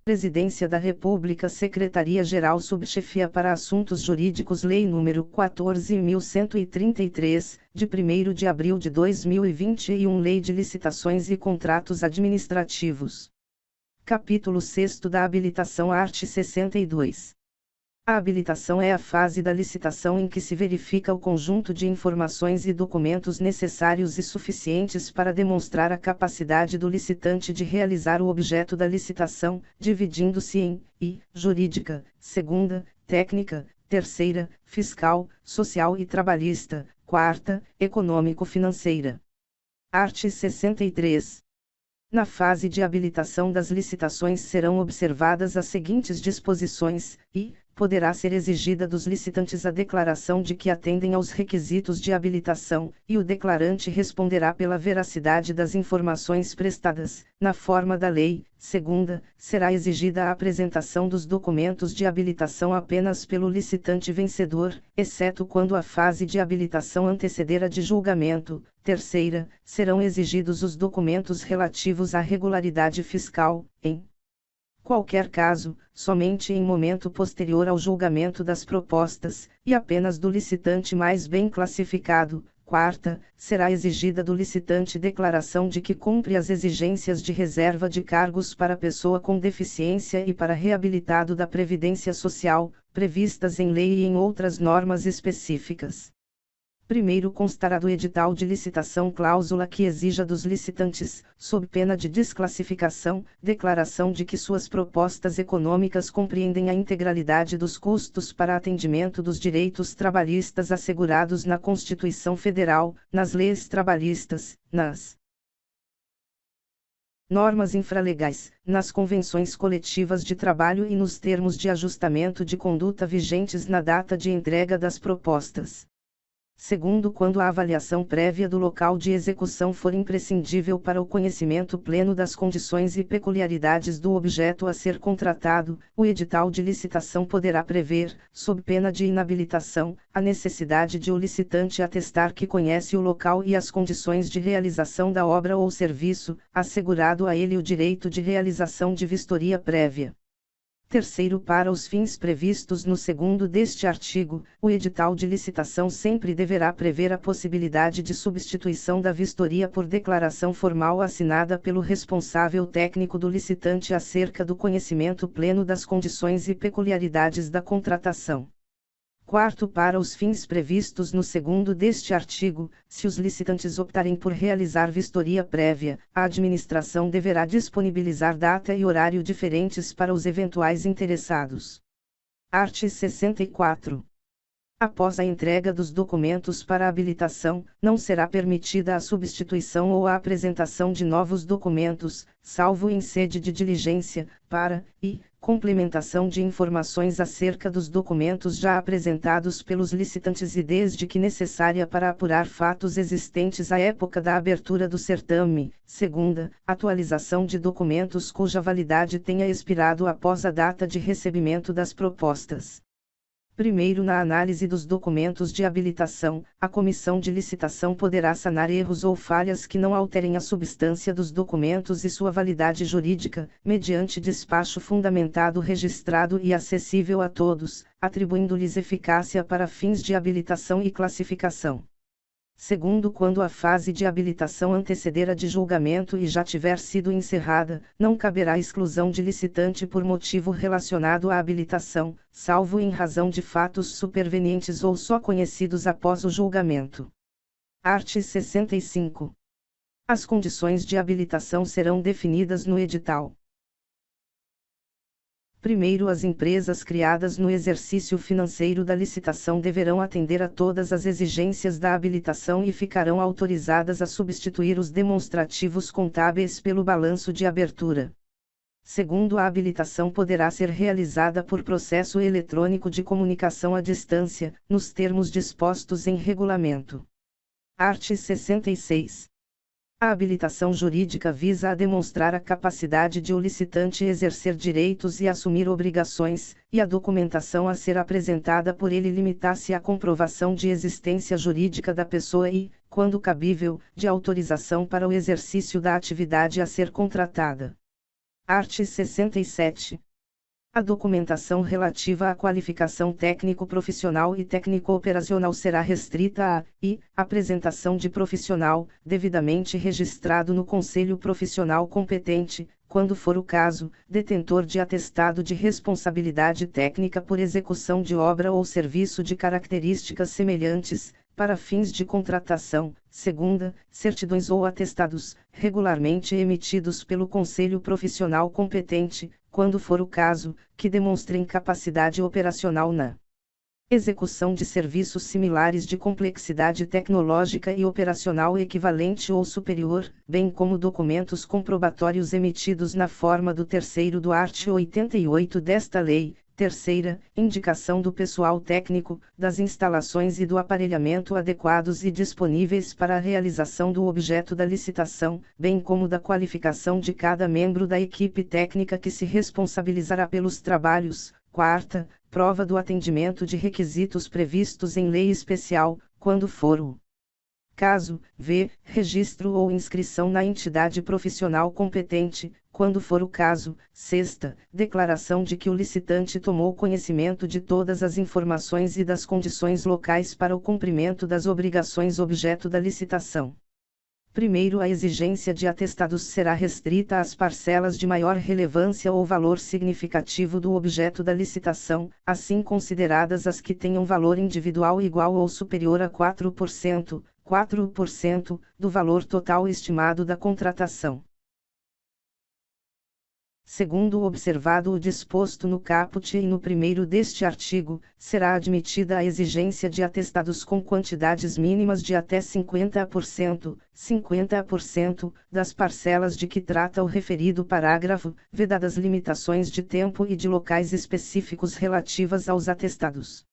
Presidência da República, Secretaria-Geral Subchefia para Assuntos Jurídicos, Lei nº 14.133, de 1º de abril de 2021, Lei de Licitações e Contratos Administrativos. Capítulo 6 da Habilitação, art. 62. A habilitação é a fase da licitação em que se verifica o conjunto de informações e documentos necessários e suficientes para demonstrar a capacidade do licitante de realizar o objeto da licitação, dividindo-se em I, jurídica, segunda, técnica, terceira, fiscal, social e trabalhista, quarta, econômico-financeira. Art. 63. Na fase de habilitação das licitações serão observadas as seguintes disposições, e poderá ser exigida dos licitantes a declaração de que atendem aos requisitos de habilitação, e o declarante responderá pela veracidade das informações prestadas, na forma da lei. Segunda, será exigida a apresentação dos documentos de habilitação apenas pelo licitante vencedor, exceto quando a fase de habilitação anteceder a de julgamento. Terceira, serão exigidos os documentos relativos à regularidade fiscal, em qualquer caso, somente em momento posterior ao julgamento das propostas, e apenas do licitante mais bem classificado. Quarta, será exigida do licitante declaração de que cumpre as exigências de reserva de cargos para pessoa com deficiência e para reabilitado da Previdência Social, previstas em lei e em outras normas específicas. Primeiro, constará do edital de licitação cláusula que exija dos licitantes, sob pena de desclassificação, declaração de que suas propostas econômicas compreendem a integralidade dos custos para atendimento dos direitos trabalhistas assegurados na Constituição Federal, nas leis trabalhistas, nas normas infralegais, nas convenções coletivas de trabalho e nos termos de ajustamento de conduta vigentes na data de entrega das propostas. Segundo, quando a avaliação prévia do local de execução for imprescindível para o conhecimento pleno das condições e peculiaridades do objeto a ser contratado, o edital de licitação poderá prever, sob pena de inabilitação, a necessidade de o licitante atestar que conhece o local e as condições de realização da obra ou serviço, assegurado a ele o direito de realização de vistoria prévia. Terceiro, para os fins previstos no 2º deste artigo, o edital de licitação sempre deverá prever a possibilidade de substituição da vistoria por declaração formal assinada pelo responsável técnico do licitante acerca do conhecimento pleno das condições e peculiaridades da contratação. Quarto, para os fins previstos no 2º deste artigo, se os licitantes optarem por realizar vistoria prévia, a administração deverá disponibilizar data e horário diferentes para os eventuais interessados. Art. 64. Após a entrega dos documentos para habilitação, não será permitida a substituição ou a apresentação de novos documentos, salvo em sede de diligência, para, e, complementação de informações acerca dos documentos já apresentados pelos licitantes e desde que necessária para apurar fatos existentes à época da abertura do certame. Segunda, atualização de documentos cuja validade tenha expirado após a data de recebimento das propostas. Primeiro, na análise dos documentos de habilitação, a comissão de licitação poderá sanar erros ou falhas que não alterem a substância dos documentos e sua validade jurídica, mediante despacho fundamentado, registrado e acessível a todos, atribuindo-lhes eficácia para fins de habilitação e classificação. Segundo, quando a fase de habilitação anteceder a de julgamento e já tiver sido encerrada, não caberá exclusão de licitante por motivo relacionado à habilitação, salvo em razão de fatos supervenientes ou só conhecidos após o julgamento. Art. 65. As condições de habilitação serão definidas no edital. Primeiro, as empresas criadas no exercício financeiro da licitação deverão atender a todas as exigências da habilitação e ficarão autorizadas a substituir os demonstrativos contábeis pelo balanço de abertura. Segundo, a habilitação poderá ser realizada por processo eletrônico de comunicação à distância, nos termos dispostos em regulamento. Art. 66. A habilitação jurídica visa a demonstrar a capacidade de o licitante exercer direitos e assumir obrigações, e a documentação a ser apresentada por ele limita-se à comprovação de existência jurídica da pessoa e, quando cabível, de autorização para o exercício da atividade a ser contratada. Art. 67. A documentação relativa à qualificação técnico-profissional e técnico-operacional será restrita à apresentação de profissional, devidamente registrado no Conselho Profissional competente, quando for o caso, detentor de atestado de responsabilidade técnica por execução de obra ou serviço de características semelhantes, para fins de contratação, segunda, certidões ou atestados, regularmente emitidos pelo Conselho Profissional competente, quando for o caso, que demonstrem capacidade operacional na execução de serviços similares de complexidade tecnológica e operacional equivalente ou superior, bem como documentos comprobatórios emitidos na forma do terceiro do art. 88 desta lei. Terceira, indicação do pessoal técnico, das instalações e do aparelhamento adequados e disponíveis para a realização do objeto da licitação, bem como da qualificação de cada membro da equipe técnica que se responsabilizará pelos trabalhos. Quarta, prova do atendimento de requisitos previstos em lei especial, quando for o caso, v. registro ou inscrição na entidade profissional competente, quando for o caso. Sexta, declaração de que o licitante tomou conhecimento de todas as informações e das condições locais para o cumprimento das obrigações objeto da licitação. Primeiro, a exigência de atestados será restrita às parcelas de maior relevância ou valor significativo do objeto da licitação, assim consideradas as que tenham valor individual igual ou superior a 4% do valor total estimado da contratação. Segundo observado o disposto no caput e no primeiro deste artigo, será admitida a exigência de atestados com quantidades mínimas de até 50% das parcelas de que trata o referido parágrafo, vedadas limitações de tempo e de locais específicos relativas aos atestados.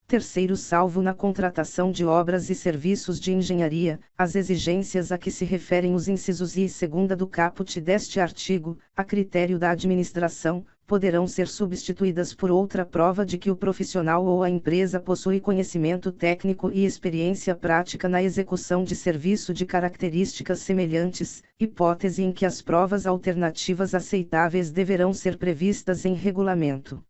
Terceiro, salvo na contratação de obras e serviços de engenharia, as exigências a que se referem os incisos I e segunda do caput deste artigo, a critério da administração, poderão ser substituídas por outra prova de que o profissional ou a empresa possui conhecimento técnico e experiência prática na execução de serviço de características semelhantes, hipótese em que as provas alternativas aceitáveis deverão ser previstas em regulamento.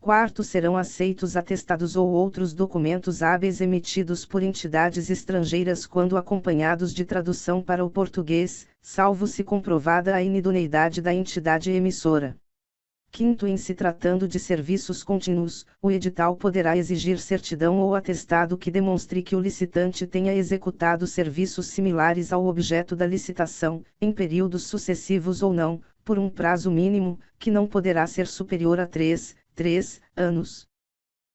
Quarto, serão aceitos atestados ou outros documentos hábeis emitidos por entidades estrangeiras quando acompanhados de tradução para o português, salvo se comprovada a inidoneidade da entidade emissora. Quinto, em se tratando de serviços contínuos, o edital poderá exigir certidão ou atestado que demonstre que o licitante tenha executado serviços similares ao objeto da licitação, em períodos sucessivos ou não, por um prazo mínimo, que não poderá ser superior a 3 anos.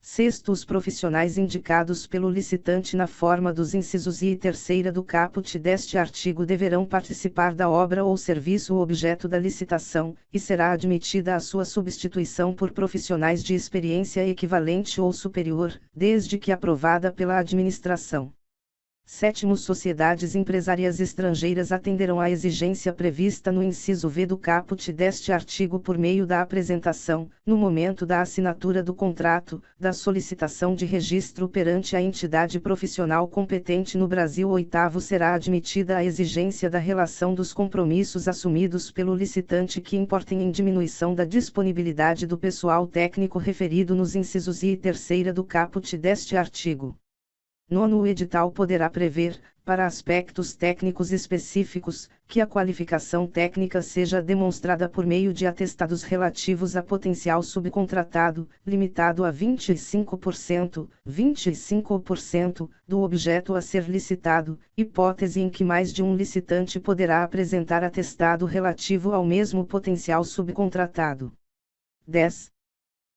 Sexto, os profissionais indicados pelo licitante na forma dos incisos I e terceira do caput deste artigo deverão participar da obra ou serviço objeto da licitação, e será admitida a sua substituição por profissionais de experiência equivalente ou superior, desde que aprovada pela administração. Sétimo, sociedades empresariais estrangeiras atenderão à exigência prevista no inciso V do caput deste artigo por meio da apresentação, no momento da assinatura do contrato, da solicitação de registro perante a entidade profissional competente no Brasil. Oitavo, será admitida a exigência da relação dos compromissos assumidos pelo licitante que importem em diminuição da disponibilidade do pessoal técnico referido nos incisos I e terceira do caput deste artigo. Nono, o edital poderá prever, para aspectos técnicos específicos, que a qualificação técnica seja demonstrada por meio de atestados relativos a potencial subcontratado, limitado a 25% do objeto a ser licitado, hipótese em que mais de um licitante poderá apresentar atestado relativo ao mesmo potencial subcontratado. 10.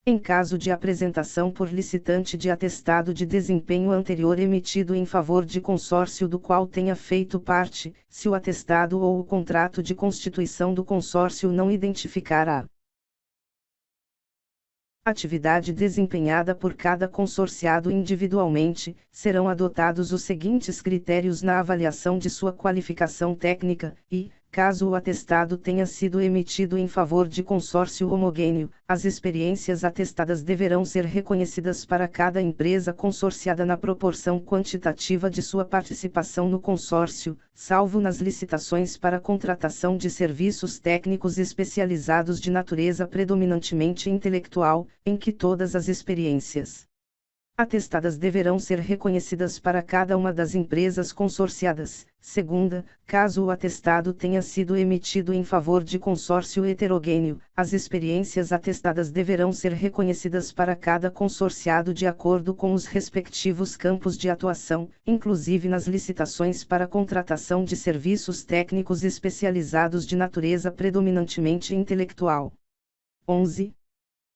Em caso de apresentação por licitante de atestado de desempenho anterior emitido em favor de consórcio do qual tenha feito parte, se o atestado ou o contrato de constituição do consórcio não identificar a atividade desempenhada por cada consorciado individualmente, serão adotados os seguintes critérios na avaliação de sua qualificação técnica, e, caso o atestado tenha sido emitido em favor de consórcio homogêneo, as experiências atestadas deverão ser reconhecidas para cada empresa consorciada na proporção quantitativa de sua participação no consórcio, salvo nas licitações para contratação de serviços técnicos especializados de natureza predominantemente intelectual, em que todas as experiências atestadas deverão ser reconhecidas para cada uma das empresas consorciadas. Segunda, caso o atestado tenha sido emitido em favor de consórcio heterogêneo, as experiências atestadas deverão ser reconhecidas para cada consorciado de acordo com os respectivos campos de atuação, inclusive nas licitações para contratação de serviços técnicos especializados de natureza predominantemente intelectual. 11.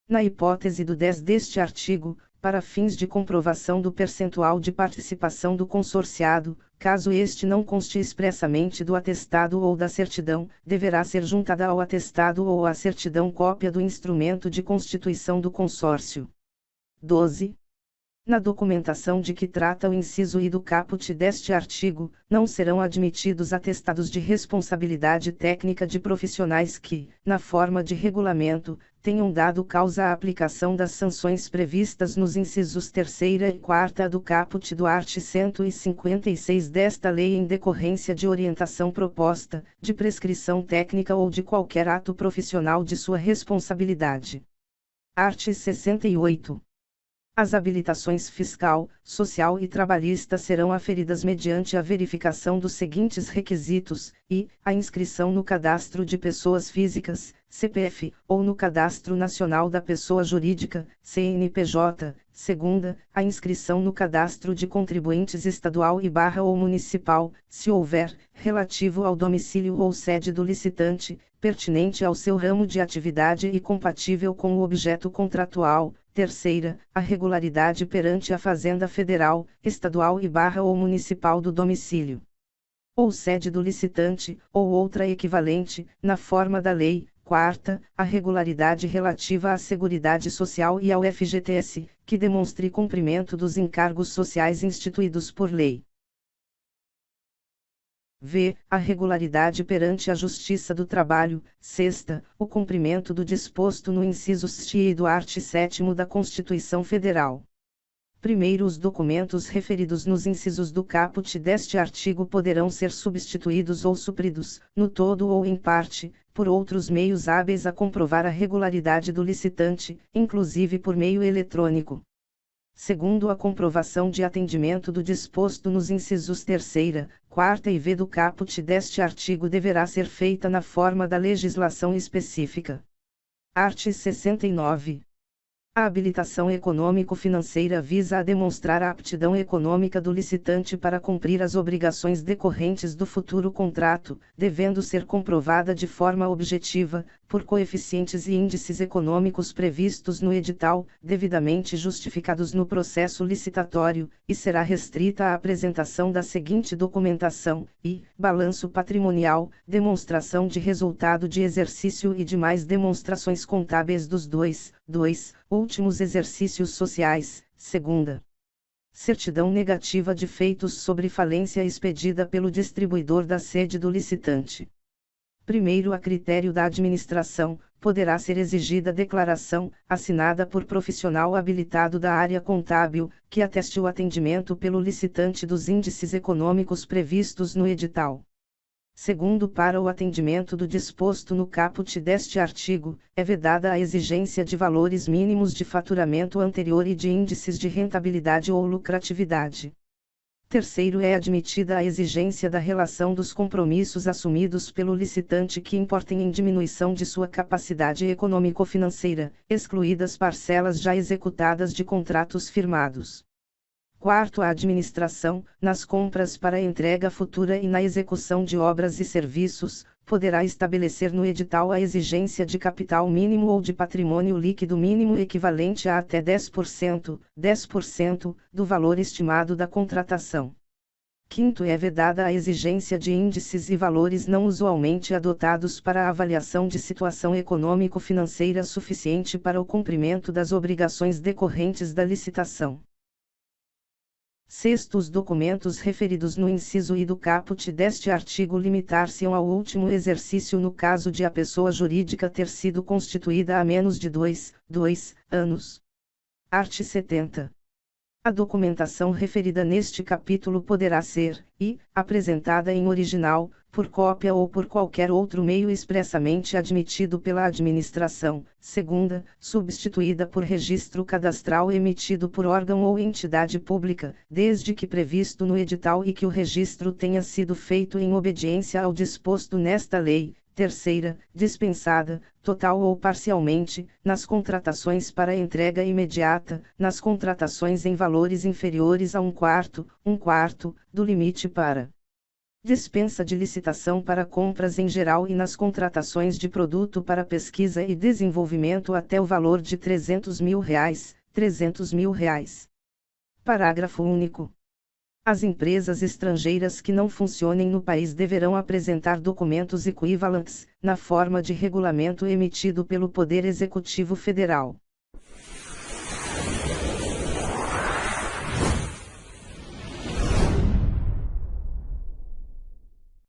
Na hipótese do 10 deste artigo, para fins de comprovação do percentual de participação do consorciado, caso este não conste expressamente do atestado ou da certidão, deverá ser juntada ao atestado ou à certidão cópia do instrumento de constituição do consórcio. 12. Na documentação de que trata o inciso I do caput deste artigo, não serão admitidos atestados de responsabilidade técnica de profissionais que, na forma de regulamento, tenham dado causa à aplicação das sanções previstas nos incisos 3ª e 4ª do caput do art. 156 desta lei em decorrência de orientação proposta, de prescrição técnica ou de qualquer ato profissional de sua responsabilidade. Art. 68. As habilitações fiscal, social e trabalhista serão aferidas mediante a verificação dos seguintes requisitos, e, a inscrição no Cadastro de Pessoas Físicas, CPF, ou no Cadastro Nacional da Pessoa Jurídica, CNPJ. Segunda, a inscrição no Cadastro de Contribuintes Estadual ou Municipal, se houver, relativo ao domicílio ou sede do licitante, pertinente ao seu ramo de atividade e compatível com o objeto contratual. Terceira, a regularidade perante a Fazenda Federal, Estadual ou Municipal do domicílio ou sede do licitante, ou outra equivalente, na forma da lei. Quarta, a regularidade relativa à Seguridade Social e ao FGTS, que demonstre cumprimento dos encargos sociais instituídos por lei. V. A regularidade perante a Justiça do Trabalho. Sexta, o cumprimento do disposto no inciso ST do art. 7º da Constituição Federal. Primeiro, os documentos referidos nos incisos do caput deste artigo poderão ser substituídos ou supridos, no todo ou em parte, por outros meios hábeis a comprovar a regularidade do licitante, inclusive por meio eletrônico. Segundo, a comprovação de atendimento do disposto nos incisos 3ª, 4ª e V do caput deste artigo deverá ser feita na forma da legislação específica. Art. 69. A habilitação econômico-financeira visa a demonstrar a aptidão econômica do licitante para cumprir as obrigações decorrentes do futuro contrato, devendo ser comprovada de forma objetiva, por coeficientes e índices econômicos previstos no edital, devidamente justificados no processo licitatório, e será restrita à apresentação da seguinte documentação: I, balanço patrimonial, demonstração de resultado de exercício e demais demonstrações contábeis dos 2 últimos exercícios sociais. Segunda, certidão negativa de feitos sobre falência expedida pelo distribuidor da sede do licitante. Primeiro, a critério da administração, poderá ser exigida declaração, assinada por profissional habilitado da área contábil, que ateste o atendimento pelo licitante dos índices econômicos previstos no edital. Segundo, para o atendimento do disposto no caput deste artigo, é vedada a exigência de valores mínimos de faturamento anterior e de índices de rentabilidade ou lucratividade. Terceiro, é admitida a exigência da relação dos compromissos assumidos pelo licitante que importem em diminuição de sua capacidade econômico-financeira, excluídas parcelas já executadas de contratos firmados. Quarto, a administração, nas compras para entrega futura e na execução de obras e serviços, poderá estabelecer no edital a exigência de capital mínimo ou de patrimônio líquido mínimo equivalente a até 10% do valor estimado da contratação. Quinto, é vedada a exigência de índices e valores não usualmente adotados para a avaliação de situação econômico-financeira suficiente para o cumprimento das obrigações decorrentes da licitação. Sexto, os documentos referidos no inciso I do caput deste artigo limitar-se-ão ao último exercício no caso de a pessoa jurídica ter sido constituída há menos de 2 anos. Art. 70. A documentação referida neste capítulo poderá ser, apresentada em original, por cópia ou por qualquer outro meio expressamente admitido pela administração. Segunda, substituída por registro cadastral emitido por órgão ou entidade pública, desde que previsto no edital e que o registro tenha sido feito em obediência ao disposto nesta lei. Terceira, dispensada, total ou parcialmente, nas contratações para entrega imediata, nas contratações em valores inferiores a um quarto, do limite para dispensa de licitação para compras em geral e nas contratações de produto para pesquisa e desenvolvimento até o valor de R$ 300 mil. Parágrafo único. As empresas estrangeiras que não funcionem no país deverão apresentar documentos equivalentes, na forma de regulamento emitido pelo Poder Executivo Federal.